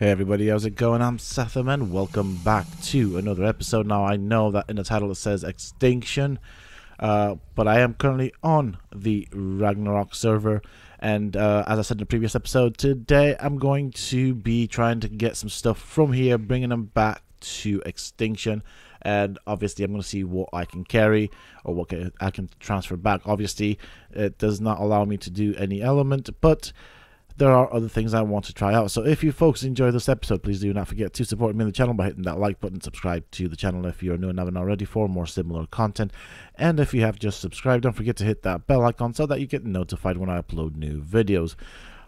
Hey everybody, how's it going? I'm Sethum and welcome back to another episode. Now I know that in the title it says Extinction, but I am currently on the Ragnarok server, and as I said in the previous episode, today I'm going to be trying to get some stuff from here, bringing them back to Extinction, and obviously I'm going to see what I can carry or what I can transfer back. Obviously it does not allow me to do any element, but there are other things I want to try out. So if you folks enjoy this episode, please do not forget to support me on the channel by hitting that like button, subscribe to the channel if you're new and haven't already for more similar content, and if you have just subscribed, don't forget to hit that bell icon so that you get notified when I upload new videos.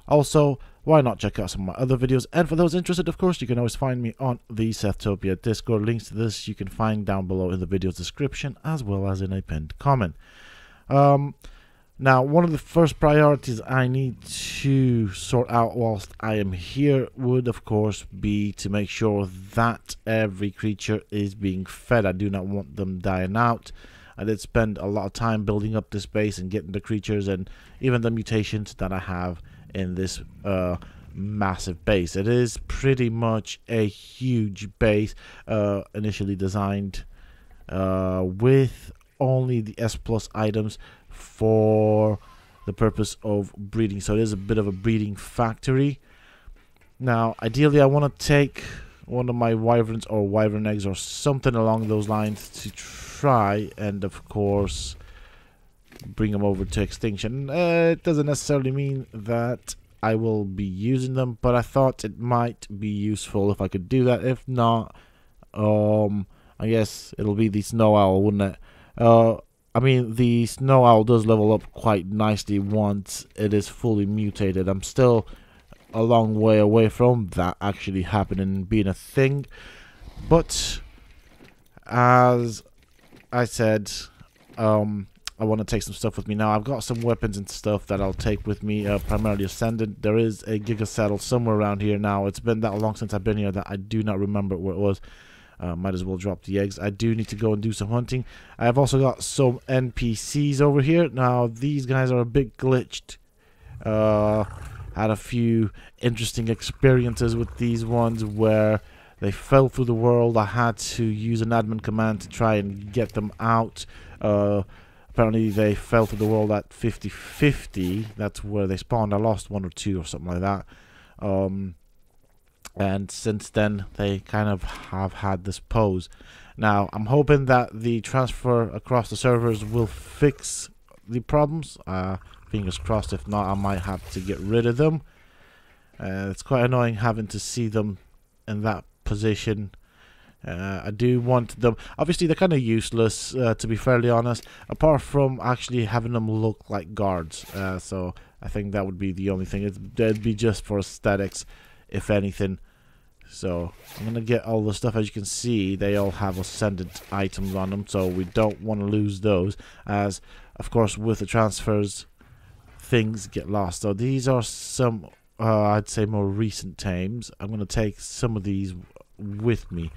Also, why not check out some of my other videos, and for those interested, of course, you can always find me on the Sethtopia Discord. Links to this you can find down below in the video's description as well as in a pinned comment. Now, one of the first priorities I need to sort out whilst I am here would, of course, be to make sure that every creature is being fed. I do not want them dying out. I did spend a lot of time building up this base and getting the creatures and even the mutations that I have in this massive base. It is pretty much a huge base, initially designed with only the S+ items for the purpose of breeding, so it is a bit of a breeding factory. Now ideally I want to take one of my wyverns or wyvern eggs or something along those lines to try and of course bring them over to Extinction. It doesn't necessarily mean that I will be using them, but I thought it might be useful if I could do that. If not, I guess it'll be the snow owl, wouldn't it? I mean, the snow owl does level up quite nicely once it is fully mutated. I'm still a long way away from that actually happening and being a thing. But as I said, I want to take some stuff with me. Now, I've got some weapons and stuff that I'll take with me, primarily Ascendant. There is a Giga Saddle somewhere around here now. It's been that long since I've been here that I do not remember where it was. Might as well drop the eggs. I do need to go and do some hunting. I have also got some NPCs over here. Now these guys are a bit glitched. Had a few interesting experiences with these ones where they fell through the world. I had to use an admin command to try and get them out. Apparently they fell through the world at 50-50. That's where they spawned. I lost one or two or something like that. And since then they kind of have had this pose. Now I'm hoping that the transfer across the servers will fix the problems. Fingers crossed. If not, I might have to get rid of them. It's quite annoying having to see them in that position. I do want them. Obviously they're kind of useless, to be fairly honest, apart from actually having them look like guards. So I think that would be the only thing. It'd be just for aesthetics, if anything. So I'm gonna get all the stuff. As you can see, they all have Ascendant items on them, so we don't want to lose those, as of course with the transfers things get lost. So these are some I'd say more recent tames. I'm gonna take some of these with me.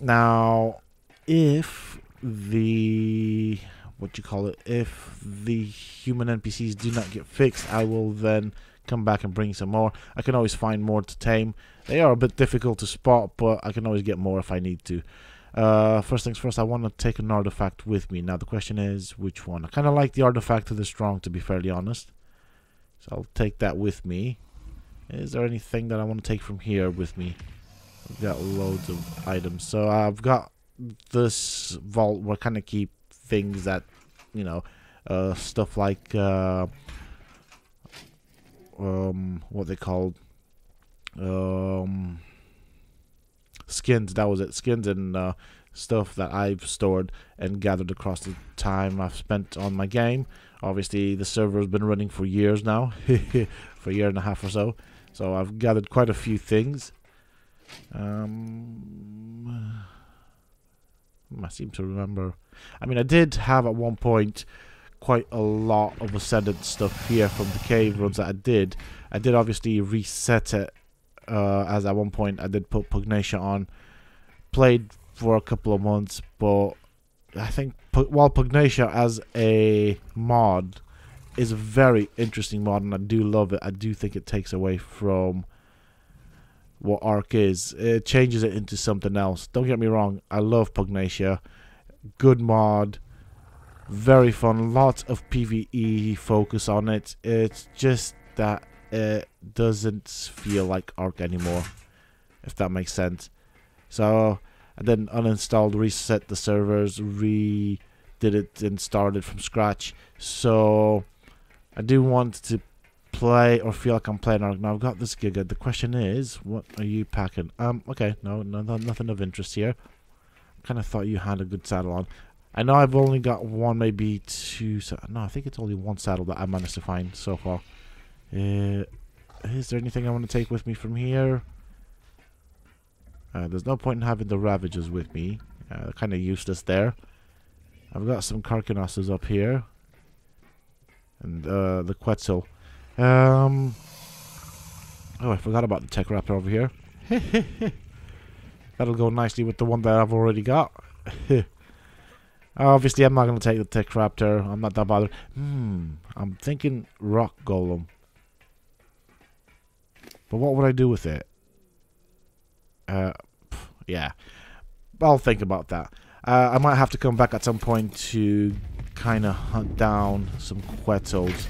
Now if the if the human NPCs do not get fixed, I will then come back and bring some more. I can always find more to tame. They are a bit difficult to spot, but I can always get more if I need to. First things first, I want to take an artifact with me. Now the question is which one. I kind of like the artifact of the strong, to be fairly honest, so I'll take that with me. Is there anything that I want to take from here with me? I've got loads of items. So I've got this vault where I kind of keep things that, you know, stuff like what they called skins. That was it. Skins and stuff that I've stored and gathered across the time I've spent on my game. Obviously the server has been running for years now, for a year and a half or so. So I've gathered quite a few things. I seem to remember. I mean, I did have at one point quite a lot of Ascendant stuff here from the cave runs that I did. I did obviously reset it, as at one point I did put Pugnacia on. Played for a couple of months, but I think while Pugnacia as a mod is a very interesting mod and I do love it, I do think it takes away from what Ark is. It changes it into something else. Don't get me wrong, I love Pugnacia. Good mod, very fun, lots of PvE focus on it. It's just that it doesn't feel like Ark anymore, if that makes sense. So I then uninstalled, reset the servers, did it and started from scratch. So I do want to play or feel like I'm playing Ark. Now I've got this Giga. The question is, what are you packing? Okay, no, nothing of interest here. Kind of thought you had a good saddle on. I know I've only got one, maybe two. No, I think it's only one saddle that I managed to find so far. Is there anything I want to take with me from here? There's no point in having the Ravagers with me. They're kind of useless there. I've got some Carcanosses up here. And the Quetzal. Oh, I forgot about the Tech Raptor over here. That'll go nicely with the one that I've already got. Obviously, I'm not going to take the Tech Raptor. I'm not that bothered. I'm thinking Rock Golem. But what would I do with it? Yeah. I'll think about that. I might have to come back at some point to kind of hunt down some Quetzals.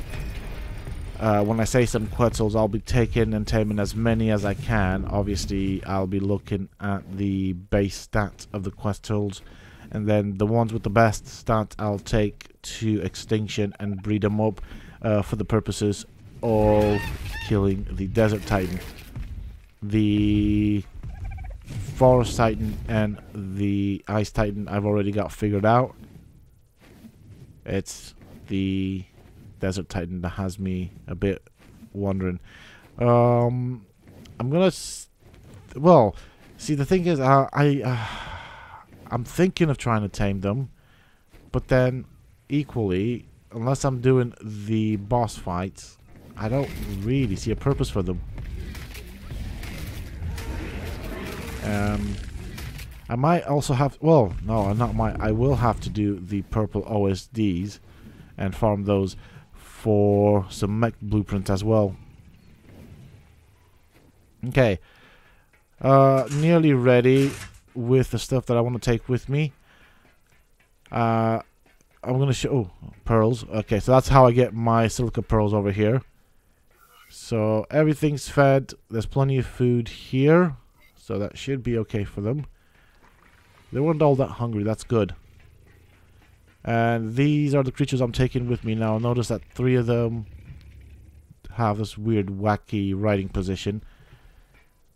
When I say some Quetzals, I'll be taking and taming as many as I can. Obviously, I'll be looking at the base stats of the Quetzals, and then the ones with the best stats I'll take to Extinction and breed them up for the purposes of killing the Desert Titan. The Forest Titan and the Ice Titan I've already got figured out. It's the Desert Titan that has me a bit wondering. I'm gonna well, see, the thing is, I'm thinking of trying to tame them, but then equally, unless I'm doing the boss fights, I don't really see a purpose for them. I might also have, well, no, not might, I will have to do the purple OSDs and farm those for some mech blueprints as well. Okay, nearly ready with the stuff that I want to take with me. I'm gonna show pearls. Okay, so that's how I get my silica pearls over here. So everything's fed. There's plenty of food here, so that should be okay for them. They weren't all that hungry. That's good. And these are the creatures I'm taking with me now. Notice that 3 of them have this weird, wacky riding position,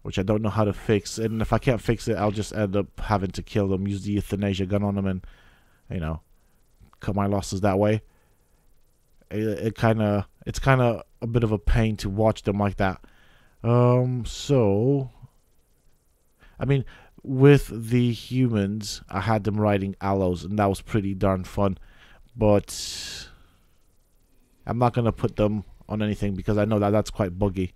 which I don't know how to fix. And if I can't fix it, I'll just end up having to kill them, use the euthanasia gun on them, and, you know, cut my losses that way. It's kind of a bit of a pain to watch them like that. So, I mean, with the humans, I had them riding aloes, and that was pretty darn fun. But I'm not going to put them on anything because I know that that's quite buggy.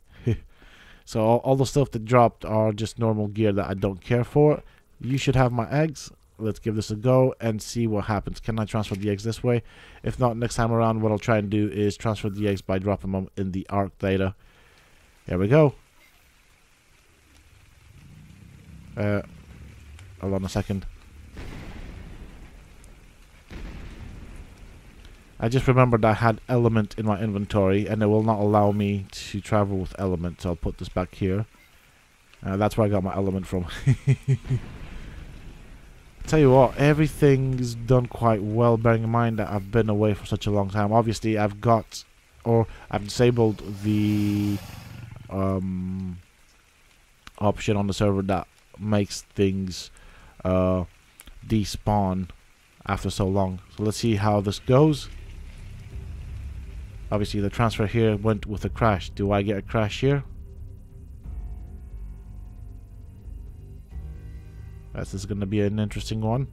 So all the stuff that dropped are just normal gear that I don't care for. You should have my eggs. Let's give this a go and see what happens. Can I transfer the eggs this way? If not, next time around, what I'll try and do is transfer the eggs by dropping them in the Ark data. There we go. Hold on a second. I just remembered I had element in my inventory, and it will not allow me to travel with element, so I'll put this back here. That's where I got my element from. Tell you what, everything's done quite well, bearing in mind that I've been away for such a long time. Obviously, I've disabled the option on the server that makes things despawn after so long. So let's see how this goes. Obviously, the transfer here went with a crash. Do I get a crash here? This is going to be an interesting one.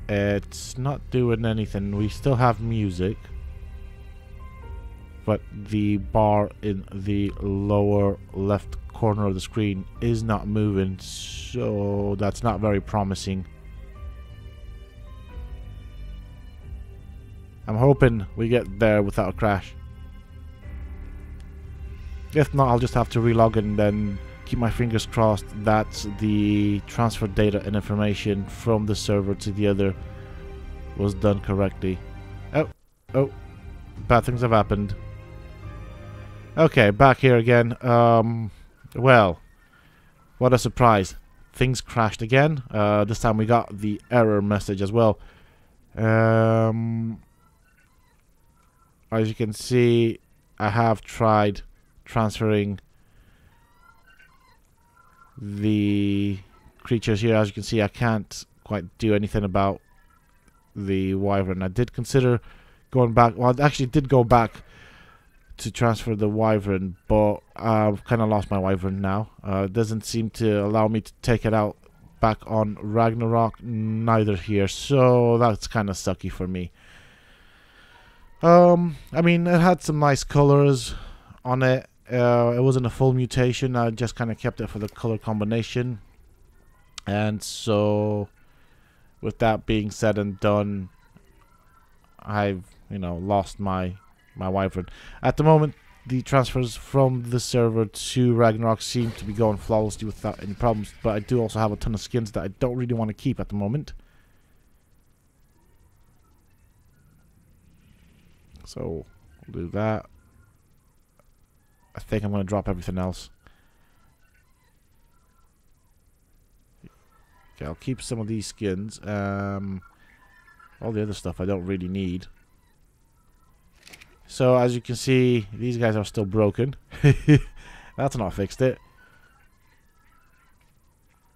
It's not doing anything. We still have music, but the bar in the lower left corner of the screen is not moving, so that's not very promising. I'm hoping we get there without a crash. If not, I'll just have to relog and then keep my fingers crossed that the transfer data and information from the server to the other was done correctly. Oh, bad things have happened. Okay, back here again. Well, what a surprise. Things crashed again. This time we got the error message as well. As you can see, I have tried transferring the creatures here. As you can see, I can't quite do anything about the wyvern. I did consider going back. Well, I actually did go back to transfer the wyvern, but I've kind of lost my wyvern now. It doesn't seem to allow me to take it out back on Ragnarok, neither here, so that's kind of sucky for me. I mean, it had some nice colors on it. It wasn't a full mutation. I just kind of kept it for the color combination. And so, with that being said and done, I've, you know, lost my wyvern. At the moment, the transfers from the server to Ragnarok seem to be going flawlessly without any problems, but I do also have a ton of skins that I don't really want to keep at the moment. So, we'll do that. I think I'm going to drop everything else. Okay, I'll keep some of these skins. All the other stuff I don't really need. So, as you can see, these guys are still broken. That's not fixed it.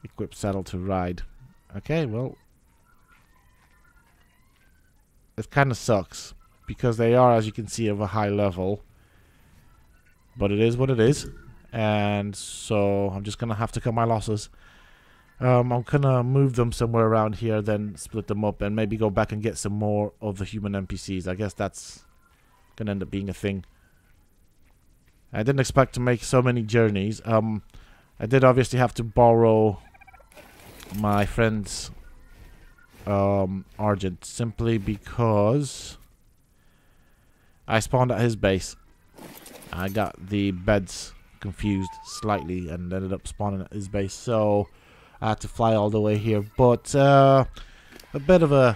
Equip saddle to ride. Okay, well, it kind of sucks, because they are, as you can see, of a high level. But it is what it is. And so I'm just going to have to cut my losses. I'm going to move them somewhere around here, then split them up, and maybe go back and get some more of the human NPCs. I guess that's going to end up being a thing. I didn't expect to make so many journeys. I did obviously have to borrow my friend's Argent, simply because I spawned at his base. I got the beds confused slightly and ended up spawning at his base, so I had to fly all the way here. But a bit of an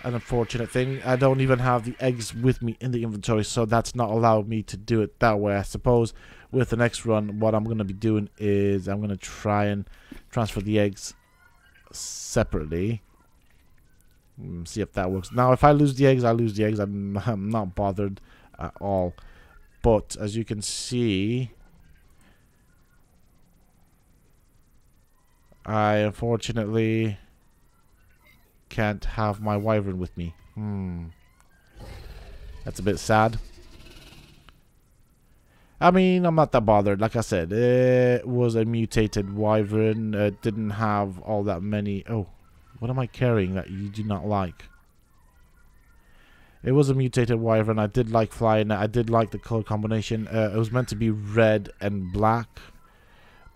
unfortunate thing. I don't even have the eggs with me in the inventory, so that's not allowed me to do it that way. I suppose with the next run, what I'm going to be doing is I'm going to try and transfer the eggs separately. See if that works. Now, if I lose the eggs, I lose the eggs. I'm not bothered at all. But as you can see, I unfortunately can't have my wyvern with me. That's a bit sad. I mean, I'm not that bothered. Like I said, it was a mutated wyvern. It didn't have all that many... Oh, what am I carrying that you do not like? It was a mutated wyvern. I did like flying it. I did like the color combination. It was meant to be red and black,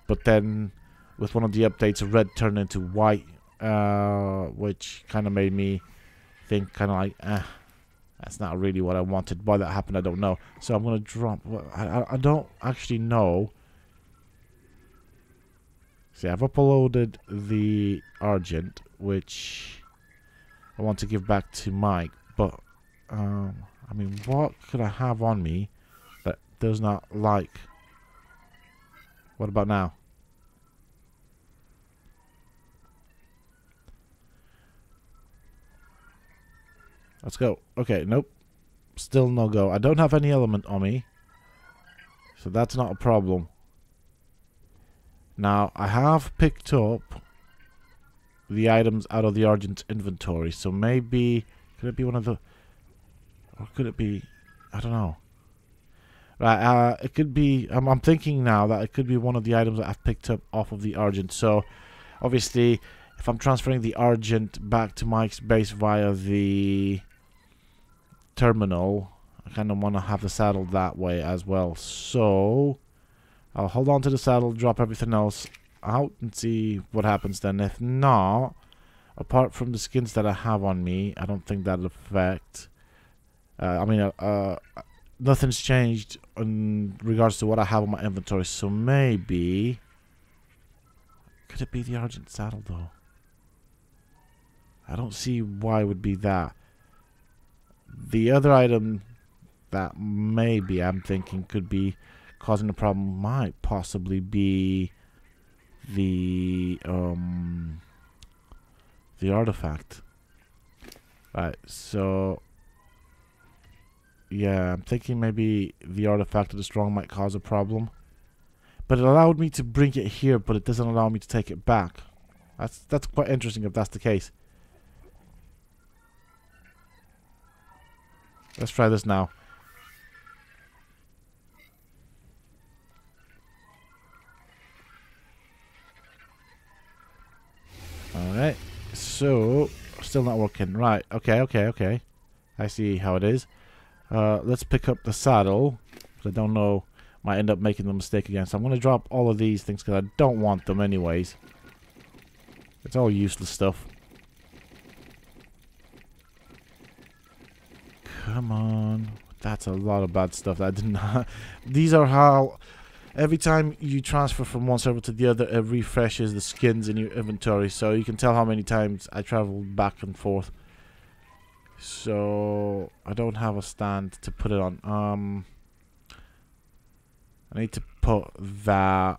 but then with one of the updates, red turned into white, which kind of made me think kind of like, that's not really what I wanted. Why that happened, I don't know. So I'm going to drop... I don't actually know. See, I've uploaded the Argent, which I want to give back to Mike, but... I mean, what could I have on me that does not like? What about now? Let's go. Okay, nope. Still no go. I don't have any element on me, so that's not a problem. Now, I have picked up the items out of the Argent inventory, so maybe... Could it be one of the... Or could it be... I don't know. Right, it could be... I'm thinking now that it could be one of the items that I've picked up off of the Argent. So, obviously, if I'm transferring the Argent back to Mike's base via the terminal, I kind of want to have the saddle that way as well. So, I'll hold on to the saddle, drop everything else out, and see what happens then. If not, apart from the skins that I have on me, I don't think that'll affect... nothing's changed in regards to what I have in my inventory. So maybe... Could it be the Argent Saddle, though? I don't see why it would be that. The other item that maybe I'm thinking could be causing a problem might possibly be the artifact. Right, so yeah, I'm thinking maybe the artifact of the strong might cause a problem. But it allowed me to bring it here, but it doesn't allow me to take it back. That's quite interesting if that's the case. Let's try this now. Alright, so still not working. Right, okay. I see how it is. Let's pick up the saddle. I don't know, might end up making the mistake again. So I'm going to drop all of these things because I don't want them anyways. It's all useless stuff. Come on. That's a lot of bad stuff that I did not... These are how... Every time you transfer from one server to the other, it refreshes the skins in your inventory. So you can tell how many times I traveled back and forth. So I don't have a stand to put it on. I need to put that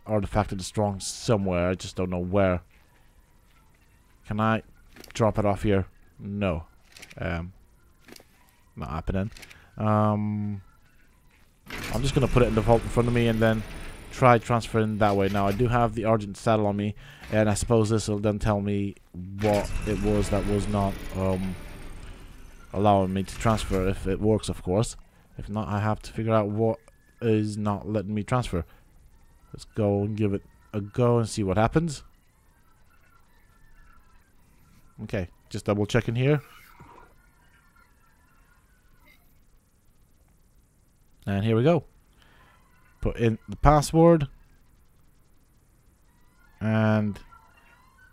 artifact of the strong somewhere. I just don't know where. Can I drop it off here? No. Not happening. I'm just going to put it in the vault in front of me and then try transferring that way. Now, I do have the Argent Saddle on me, and I suppose this will then tell me what it was that was not allowing me to transfer, if it works, of course. If not, I have to figure out what is not letting me transfer. Let's go and give it a go and see what happens. Okay, just double checking here. And here we go. Put in the password and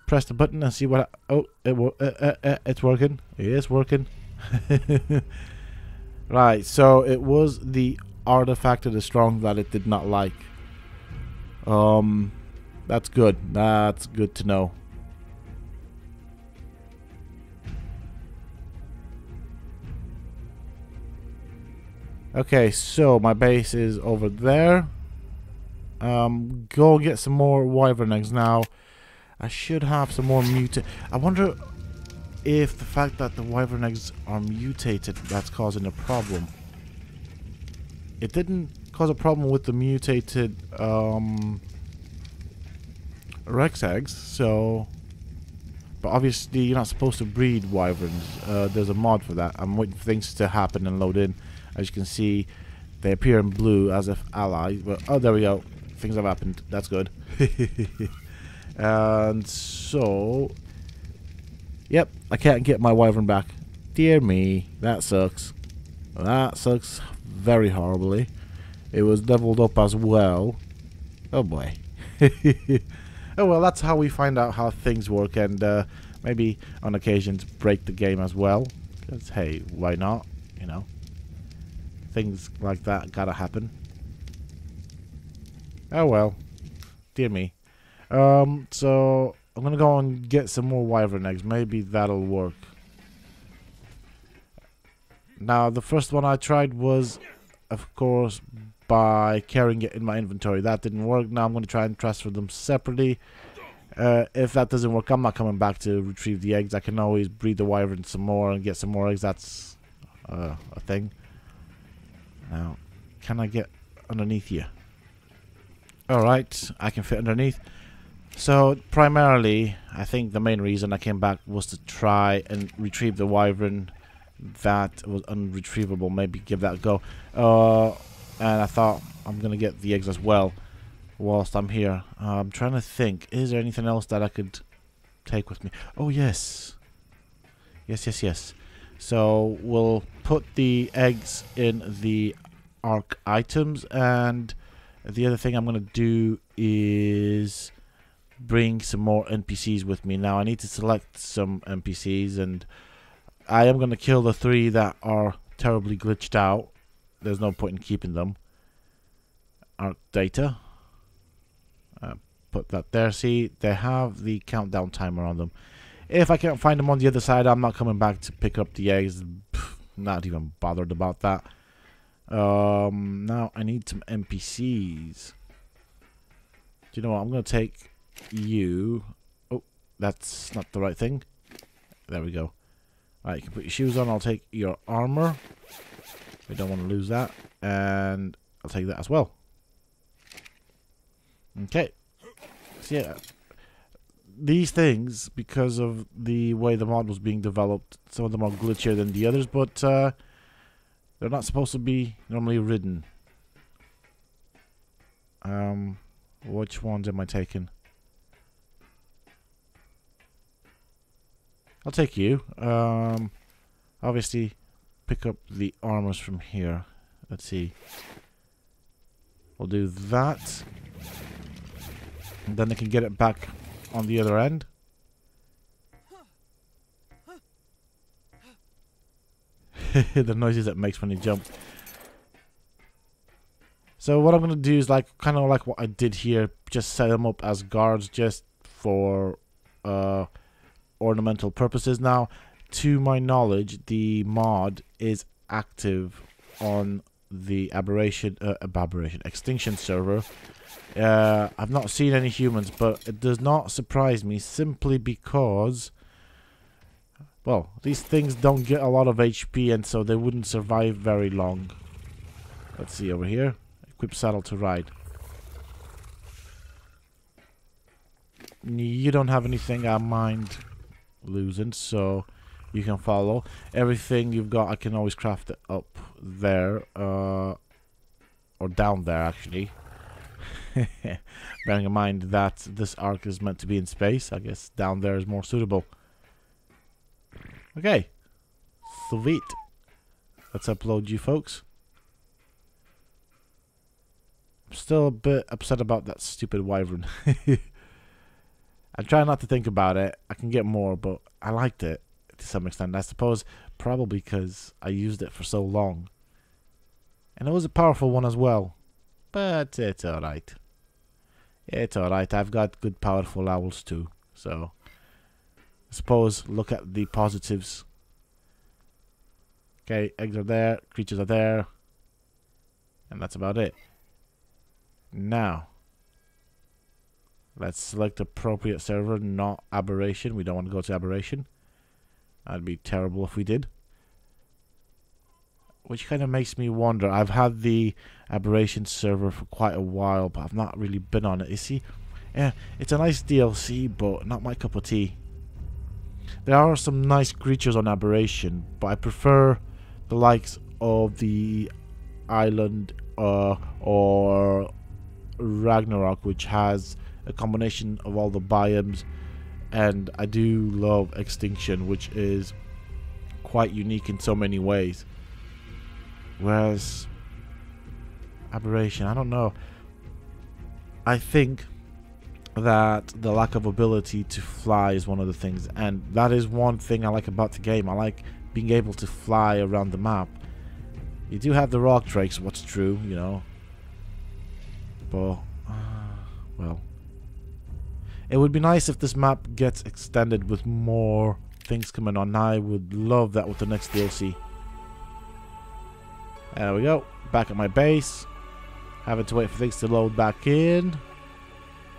press the button and see what. It's working. It is working. Right. So it was the artifact of the strong that it did not like. That's good. That's good to know. Okay, so my base is over there. Go get some more wyvern eggs now. I should have some more I wonder if the fact that the wyvern eggs are mutated, that's causing a problem. It didn't cause a problem with the mutated Rex eggs, so... But obviously you're not supposed to breed wyverns. There's a mod for that. I'm waiting for things to happen and load in. As you can see, they appear in blue as if allies. But oh, there we go. Things have happened. That's good. And so, yep, I can't get my wyvern back. Dear me, that sucks. That sucks very horribly. It was leveled up as well. Oh boy. Oh well, that's how we find out how things work, and maybe on occasions break the game as well. Because hey, why not? You know. Things like that gotta happen. Oh well. Dear me. So I'm gonna go and get some more wyvern eggs. Maybe that'll work. Now the first one I tried was, of course, by carrying it in my inventory. That didn't work. Now I'm gonna try and transfer them separately. If that doesn't work, I'm not coming back to retrieve the eggs. I can always breed the wyvern some more and get some more eggs. That's a thing. Now, can I get underneath here? Alright, I can fit underneath. So, primarily, I think the main reason I came back was to try and retrieve the wyvern that was unretrievable. Maybe give that a go. And I thought I'm going to get the eggs as well whilst I'm here. I'm trying to think. Is there anything else that I could take with me? Oh, yes. Yes. So we'll put the eggs in the Ark items, and the other thing I'm going to do is bring some more NPCs with me. Now I need to select some NPCs, and I am going to kill the 3 that are terribly glitched out. there's no point in keeping them. Ark data. Put that there. See, they have the countdown timer on them. If I can't find them on the other side, I'm not coming back to pick up the eggs. Not even bothered about that. Now I need some NPCs. Do you know what? I'm going to take you. Oh, that's not the right thing. There we go. Alright, you can put your shoes on. I'll take your armor. We don't want to lose that. And I'll take that as well. Okay. So yeah, these things, because of the way the mod was being developed, some of them are glitchier than the others, but they're not supposed to be normally ridden. Which ones am I taking? I'll take you. Obviously, pick up the armors from here. Let's see. We'll do that. And then they can get it back on the other end. The noises it makes when you jump. So what I'm going to do is like kind of like what I did here. Just set them up as guards just for ornamental purposes. Now, to my knowledge, the mod is active on the Extinction server. I've not seen any humans, but it does not surprise me simply because, well, these things don't get a lot of HP, and so they wouldn't survive very long. Let's see over here. Equip saddle to ride. You don't have anything I mind losing, so you can follow. Everything you've got, I can always craft it up there, or down there actually. Bearing in mind that this Ark is meant to be in space, I guess down there is more suitable. Okay, sweet. Let's upload you folks. I'm still a bit upset about that stupid wyvern. I try not to think about it. I can get more, but I liked it to some extent. I suppose probably because I used it for so long. And it was a powerful one as well. But it's alright. It's alright. I've got good powerful owls too. So, I suppose look at the positives. Okay, eggs are there. Creatures are there. And that's about it. Now, let's select appropriate server, not Aberration. We don't want to go to Aberration. That'd be terrible if we did. Which kind of makes me wonder. I've had the Aberration server for quite a while, but I've not really been on it. You see, yeah, it's a nice DLC, but not my cup of tea. There are some nice creatures on Aberration, but I prefer the likes of the Island or Ragnarok, which has a combination of all the biomes, and I do love Extinction, which is quite unique in so many ways. Whereas Aberration, I don't know. I think that the lack of ability to fly is one of the things, and that is one thing I like about the game. I like being able to fly around the map. You do have the rock drakes, what's true, you know. But, well, it would be nice if this map gets extended with more things coming on. I would love that with the next DLC. There we go. Back at my base. Having to wait for things to load back in.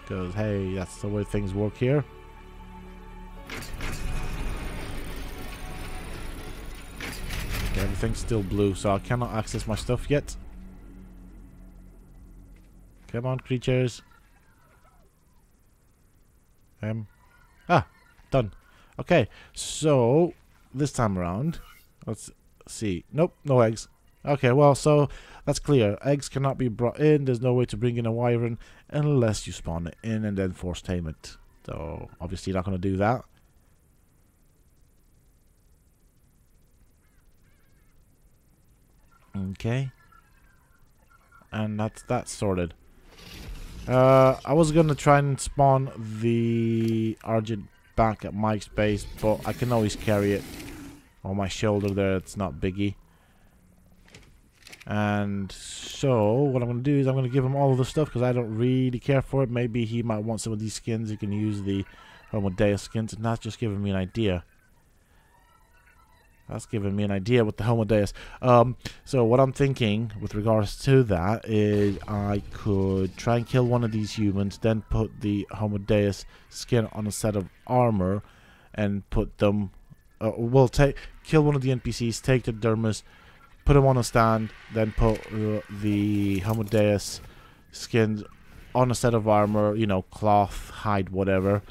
Because, hey, that's the way things work here. Okay, everything's still blue, so I cannot access my stuff yet. Come on, creatures. Done. Okay, so this time around, let's see. Nope, no eggs. Okay, well, so that's clear. Eggs cannot be brought in. There's no way to bring in a wyvern unless you spawn it in and then force tame it. So obviously you're not going to do that. Okay, and that's sorted. I was gonna try and spawn the Argent back at Mike's base, but I can always carry it on my shoulder there. It's not biggie. And so what I'm going to do is I'm going to give him all of the stuff because I don't really care for it. Maybe he might want some of these skins. You can use the Homo Deus skins, and that's just giving me an idea. That's giving me an idea with the Homo Deus. So what I'm thinking with regards to that is I could try and kill one of these humans, then put the Homo Deus skin on a set of armor, and put them. Kill one of the NPCs, take the dermis, put them on a stand, then put the Homo Deus skins on a set of armor. You know, cloth, hide, whatever,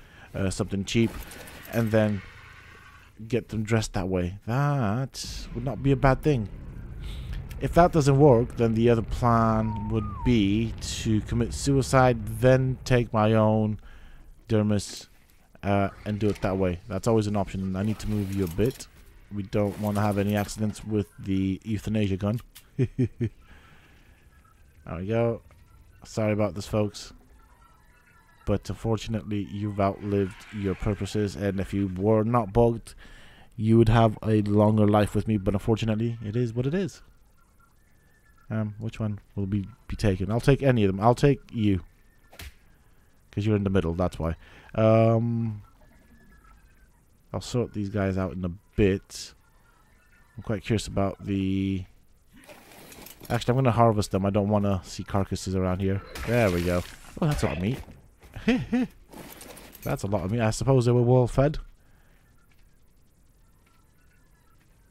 something cheap, and then get them dressed that way. That would not be a bad thing. If that doesn't work, then the other plan would be to commit suicide, then take my own dermis and do it that way. That's always an option. I need to move you a bit. We don't want to have any accidents with the euthanasia gun. There we go. Sorry about this, folks. But unfortunately, you've outlived your purposes, and if you were not bugged, you would have a longer life with me. But unfortunately, it is what it is. Which one will be taken? I'll take any of them. I'll take you, because you're in the middle. That's why. I'll sort these guys out in a bit. I'm quite curious about the. Actually, I'm going to harvest them. I don't want to see carcasses around here. There we go. Oh, that's a lot of meat. That's a lot of meat. I suppose they were well fed.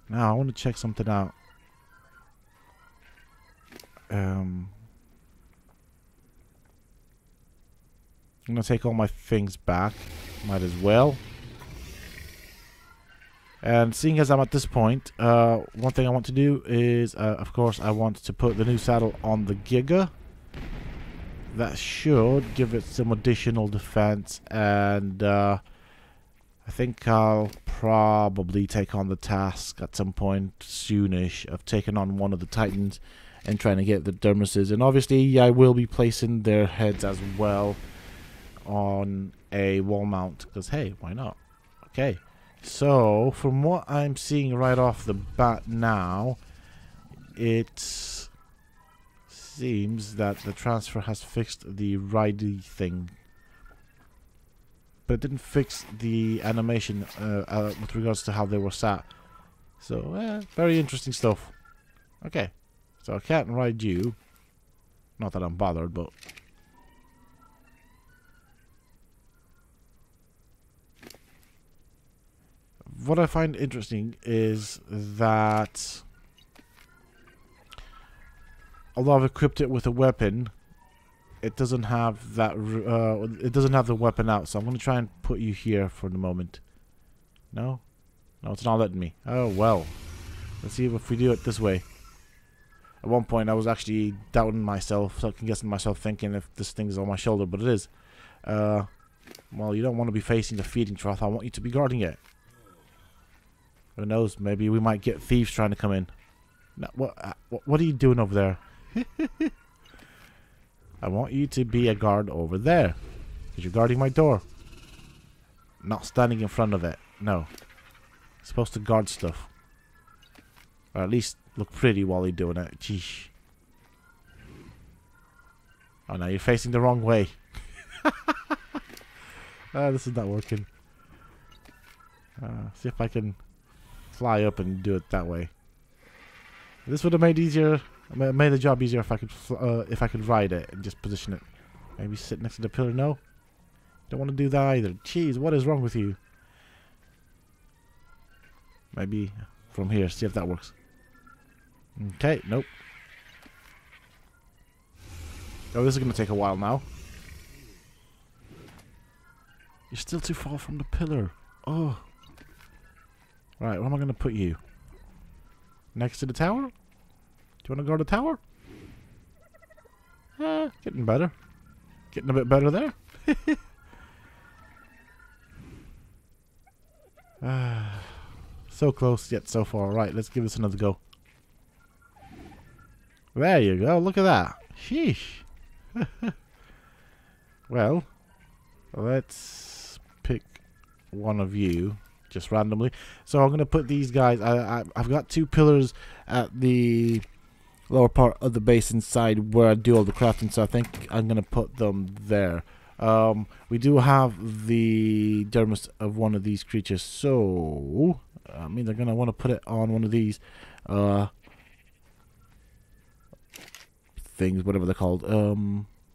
Now I want to check something out. I'm gonna take all my things back. Might as well. And seeing as I'm at this point, one thing I want to do is, of course, I want to put the new saddle on the Giga. That should give it some additional defense, and I think I'll probably take on the task at some point soonish of taking on one of the Titans and trying to get the dermises. And obviously I will be placing their heads as well on a wall mount, because hey, why not? Okay, so from what I'm seeing right off the bat now, it's seems that the transfer has fixed the ridy thing, but it didn't fix the animation with regards to how they were sat. So very interesting stuff. Okay, so I can't ride you, not that I'm bothered, but what I find interesting is that although I've equipped it with a weapon, it doesn't have that. It doesn't have the weapon out. So I'm going to try and put you here for the moment. No, it's not letting me. Oh well. Let's see if we do it this way. At one point, I was actually doubting myself, second guessing myself, thinking if this thing is on my shoulder, but it is. Well, you don't want to be facing the feeding trough. I want you to be guarding it. Who knows? Maybe we might get thieves trying to come in. No, what are you doing over there? I want you to be a guard over there, because you're guarding my door, not standing in front of it. No, you're supposed to guard stuff, or at least look pretty while you're doing it. Geesh. Oh no, you're facing the wrong way. This is not working. See if I can fly up and do it that way. This would have made the job easier if I could ride it and just position it. Maybe sit next to the pillar. No, don't want to do that either. Jeez, what is wrong with you? Maybe from here. See if that works. Okay, nope. Oh, this is gonna take a while now. You're still too far from the pillar. Oh. Right, where am I gonna put you? Next to the tower? Do you want to guard the tower? Getting better. Getting a bit better there. So close yet so far. Right, let's give this another go. There you go. Look at that. Sheesh. Well, let's pick one of you. Just randomly. So I'm going to put these guys, I've got two pillars at the lower part of the base inside where I do all the crafting, so I think I'm gonna put them there. We do have the dermis of one of these creatures, so I mean they're gonna want to put it on one of these things, whatever they're called.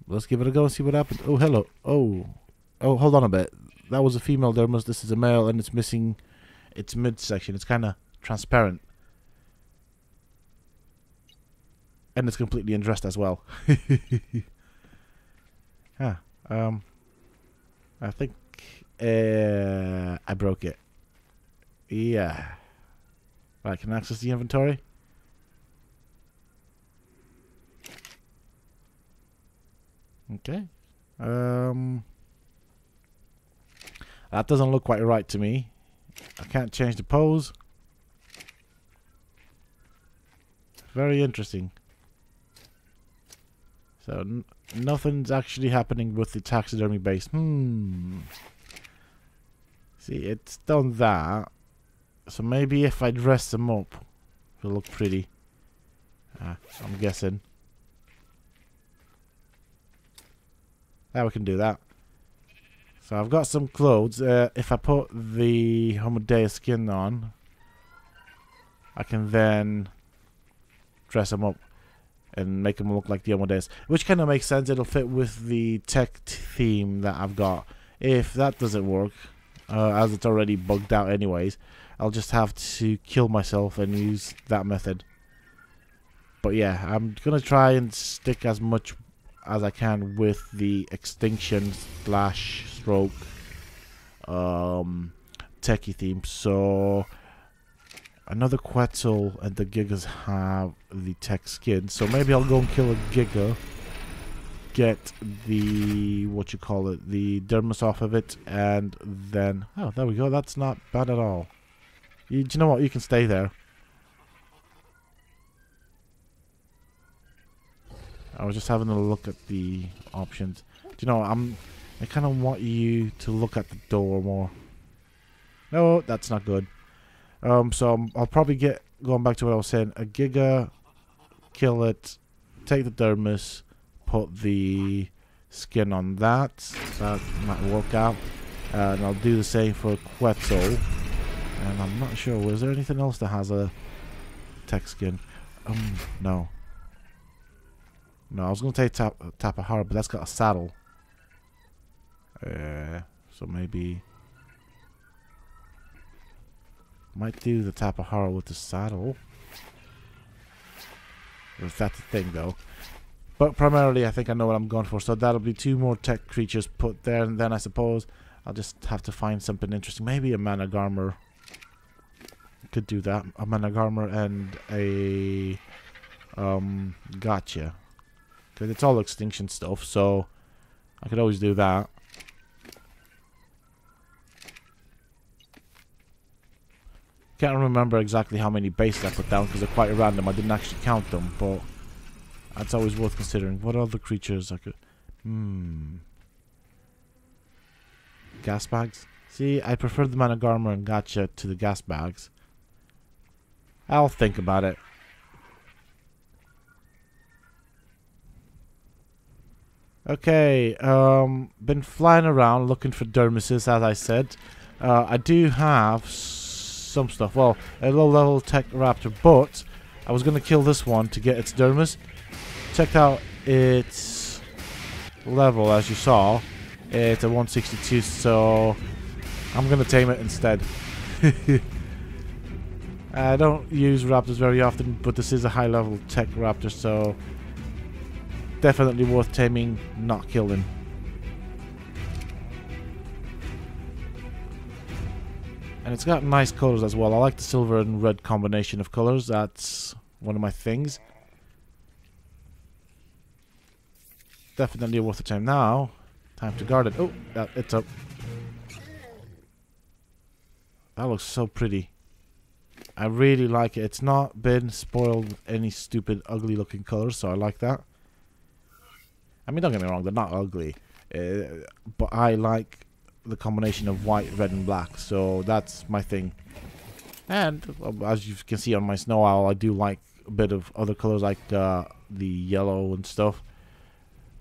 Let's give it a go and see what happens. Oh, hello. Oh, hold on a bit. That was a female dermis. This is a male, and it's missing its midsection. It's kind of transparent. And it's completely undressed as well. I think I broke it. Yeah. Right, can I access the inventory? Okay. That doesn't look quite right to me. I can't change the pose. Very interesting. So nothing's actually happening with the taxidermy base. See, it's done that. So maybe if I dress them up, it'll look pretty. I'm guessing. Now we can do that. So I've got some clothes. If I put the Homodeus skin on, I can then dress them up and make them look like the Homodeus, which kind of makes sense. It'll fit with the tech theme that I've got. If that doesn't work, as it's already bugged out anyways, I'll just have to kill myself and use that method. But yeah, I'm gonna try and stick as much as I can with the Extinction / stroke techie theme. So another Quetzal and the Gigas have the tech skin, so maybe I'll go and kill a Giga, get the the dermis off of it, and then there we go. That's not bad at all. Do you know what? You can stay there. I was just having a look at the options. Do you know, I kind of want you to look at the door more. No, that's not good. So I'll probably get, going back to what I was saying, a Giga, kill it, take the dermis, put the skin on that. That might work out. And I'll do the same for Quetzal. And I'm not sure, was there anything else that has a tech skin? No. No, I was going to take Tapahara, but that's got a saddle. So maybe might do the Tapahara with the saddle. If that's the thing, though. But primarily, I think I know what I'm going for. So that'll be 2 more tech creatures put there, and then I suppose I'll just have to find something interesting. Maybe a Managarmer. Could do that. A Managarmer and a Gotcha. Because it's all extinction stuff, so I could always do that. Can't remember exactly how many bases I put down because they're quite random. I didn't actually count them, but that's always worth considering. What other creatures I could... Gas bags? See, I prefer the Managarmer and Gotcha to the gas bags. I'll think about it. Okay, been flying around looking for dermises, as I said. I do have some stuff. Well, a low-level tech raptor, but I was going to kill this one to get its dermis. Check out its level, as you saw. It's a 162, so I'm going to tame it instead. I don't use raptors very often, but this is a high-level tech raptor, so definitely worth taming, not killing. And it's got nice colors as well. I like the silver and red combination of colors. That's one of my things. Definitely worth the time. Now, time to guard it. Oh, it's up. That looks so pretty. I really like it. It's not been spoiled with any stupid, ugly looking colors, so I like that. I mean, don't get me wrong, they're not ugly. But I like the combination of white, red, and black, so that's my thing. And as you can see on my snow owl, I do like a bit of other colors like the yellow and stuff.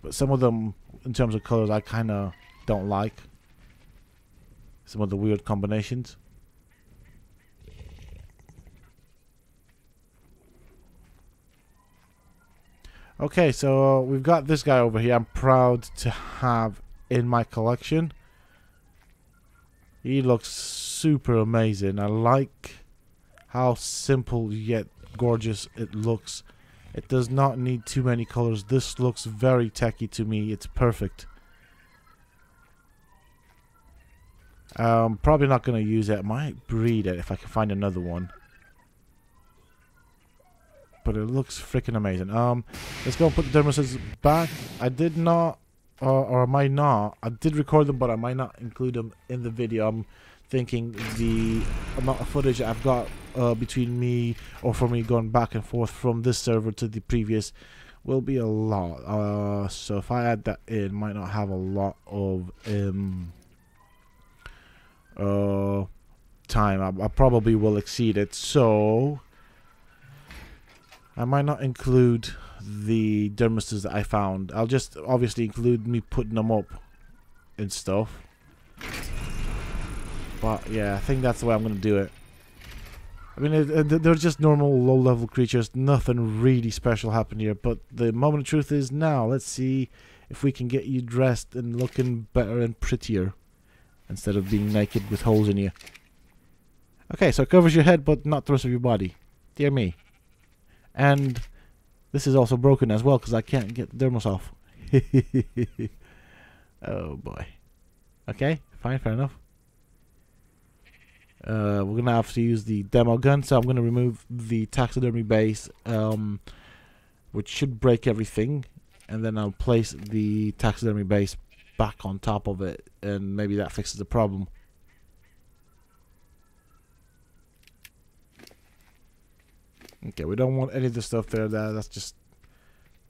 But some of them, in terms of colors, I kind of don't like. Some of the weird combinations. Okay, so we've got this guy over here I'm proud to have in my collection. He looks super amazing. I like how simple yet gorgeous it looks. It does not need too many colors. This looks very techy to me. It's perfect. Probably not going to use it. I might breed it if I can find another one. But it looks freaking amazing. Let's go and put the dermises back. I did not, or I might not. I did record them, but I might not include them in the video. I'm thinking the amount of footage I've got between me, or for me going back and forth from this server to the previous, will be a lot. So if I add that in, might not have a lot of time. I probably will exceed it. So I might not include the dermises that I found. I'll just obviously include me putting them up and stuff. But yeah, I think that's the way I'm going to do it. I mean, they're just normal low-level creatures. Nothing really special happened here. But the moment of truth is now. Let's see if we can get you dressed and looking better and prettier, instead of being naked with holes in you. Okay, so it covers your head, but not the rest of your body. Dear me. And this is also broken as well, because I can't get the dermis off. Oh boy. Okay, fine, fair enough. We're gonna have to use the demo gun, so I'm gonna remove the taxidermy base, which should break everything, and then I'll place the taxidermy base back on top of it, and maybe that fixes the problem. Okay, we don't want any of the stuff there. That's just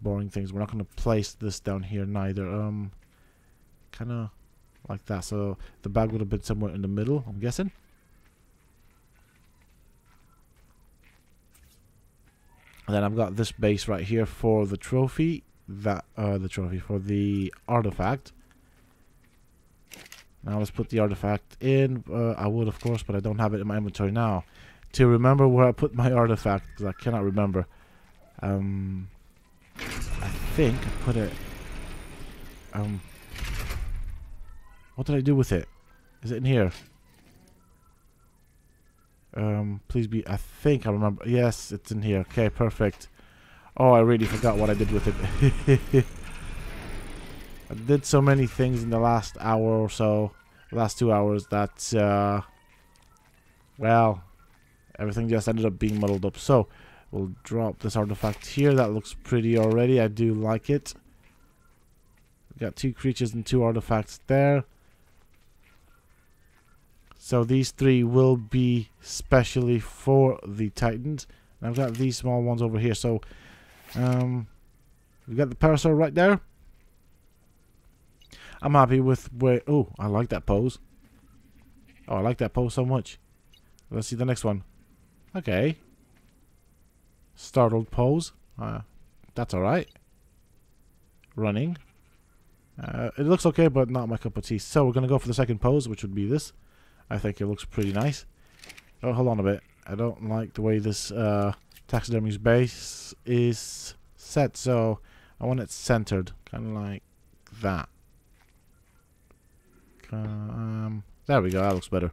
boring things. We're not going to place this down here neither. Kind of like that. So the bag would have been somewhere in the middle, I'm guessing. And then I've got this base right here for the trophy. For the artifact. Now let's put the artifact in. I would, of course, but I don't have it in my inventory now. To remember where I put my artifact, because I cannot remember. I think I put it. What did I do with it? Is it in here? Please be. I think I remember. Yes, it's in here. Okay, perfect. Oh, I really forgot what I did with it. I did so many things in the last hour or so, the last 2 hours, that well, everything just ended up being muddled up. So we'll drop this artifact here. That looks pretty already. I do like it. We got 2 creatures and 2 artifacts there. So these 3 will be specially for the Titans. And I've got these small ones over here. So we got the Parasaur right there. I'm happy with where. Oh, I like that pose. Oh, I like that pose so much. Let's see the next one. Okay. Startled pose. That's alright. Running. It looks okay, but not my cup of tea. So we're going to go for the second pose, which would be this. I think it looks pretty nice. Oh, hold on a bit. I don't like the way this taxidermy's base is set, so I want it centered. Kind of like that. There we go. That looks better.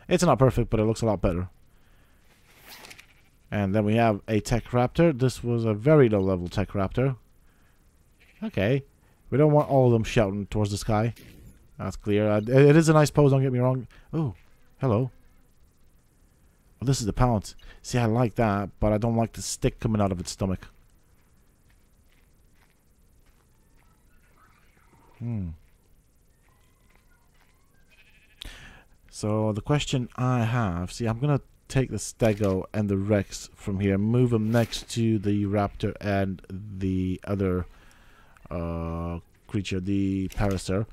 It's not perfect, but it looks a lot better. And then we have a Tech Raptor. This was a very low level Tech Raptor. Okay. We don't want all of them shouting towards the sky. That's clear. It is a nice pose, don't get me wrong. Oh, hello. Oh, this is the pounce. See, I like that, but I don't like the stick coming out of its stomach. So the question I have, see, I'm gonna take the Stego and the Rex from here, move them next to the Raptor and the other creature, the Parasaur,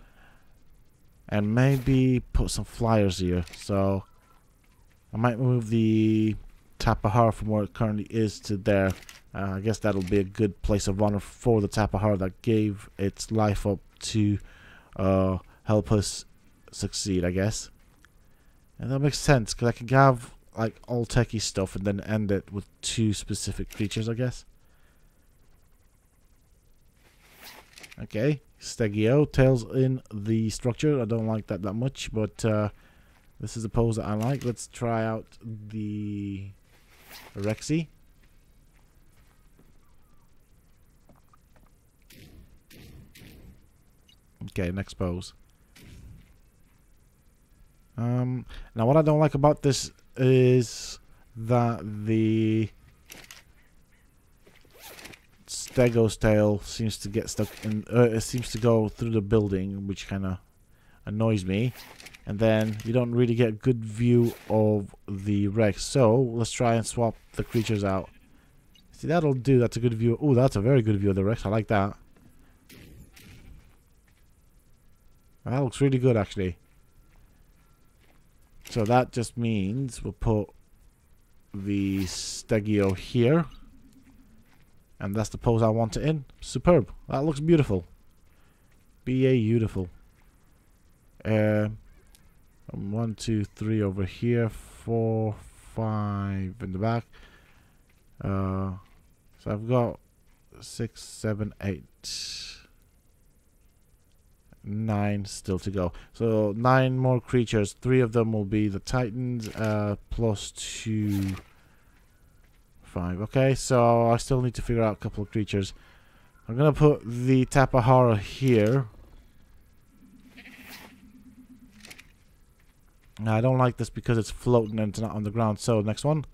and maybe put some flyers here. So I might move the Tapahar from where it currently is to there. I guess that'll be a good place of honor for the Tapahar that gave its life up to help us succeed, I guess. And that makes sense, because I can have like all techie stuff and then end it with 2 specific creatures, I guess. Okay, Stegio, tails in the structure. I don't like that much, but this is a pose that I like. Let's try out the Rexy. Okay, next pose. Now what I don't like about this is that the Stego's tail seems to get stuck in, it seems to go through the building, which kind of annoys me. And then you don't really get a good view of the Rex. So let's try and swap the creatures out. See, that'll do. That's a good view. Oh, that's a very good view of the Rex. I like that. That looks really good, actually. So that just means we'll put the Stegio here. And that's the pose I want it in. Superb. That looks beautiful. Beautiful. 1, 2, 3 over here. 4, 5 in the back. So I've got 6, 7, 8, 9 still to go. So 9 more creatures. 3 of them will be the Titans, plus 2, 5. Okay, so I still need to figure out a couple of creatures. I'm gonna put the Tapahara here. Now, I don't like this because it's floating and it's not on the ground. So next one.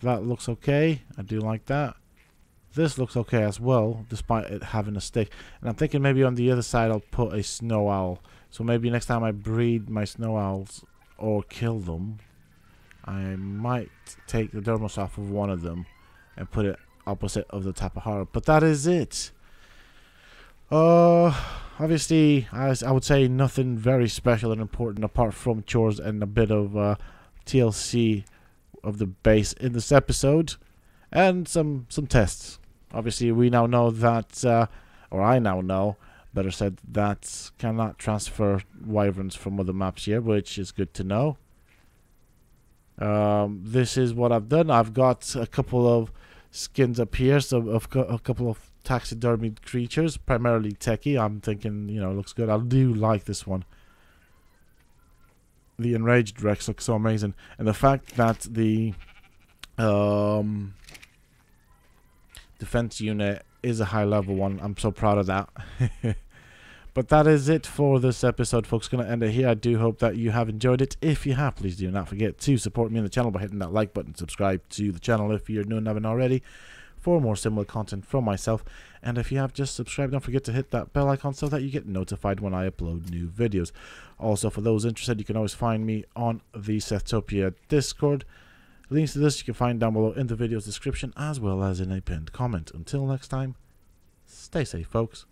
That looks okay. I do like that. This looks okay as well, despite it having a stick. And I'm thinking maybe on the other side I'll put a snow owl. So maybe next time I breed my snow owls or kill them, I might take the dermos off of one of them and put it opposite of the Tapahara. But that is it. Obviously, I would say nothing very special and important apart from chores and a bit of TLC of the base in this episode. And some tests. Obviously, we now know that, or I now know, better said, that cannot transfer wyverns from other maps here, which is good to know. This is what I've done. I've got a couple of skins up here, so a couple of taxidermied creatures, primarily techie. I'm thinking, you know, it looks good. I do like this one. The Enraged Rex looks so amazing, and the fact that the defense unit is a high level one, I'm so proud of that. But that is it for this episode, folks. Gonna end it here. I do hope that you have enjoyed it. If you have, please do not forget to support me on the channel by hitting that like button. Subscribe to the channel if you're new and haven't already for more similar content from myself. And if you have just subscribed, don't forget to hit that bell icon so that you get notified when I upload new videos. Also, for those interested, you can always find me on the Sethtopia Discord. Links to this you can find down below in the video's description, as well as in a pinned comment. Until next time, stay safe, folks.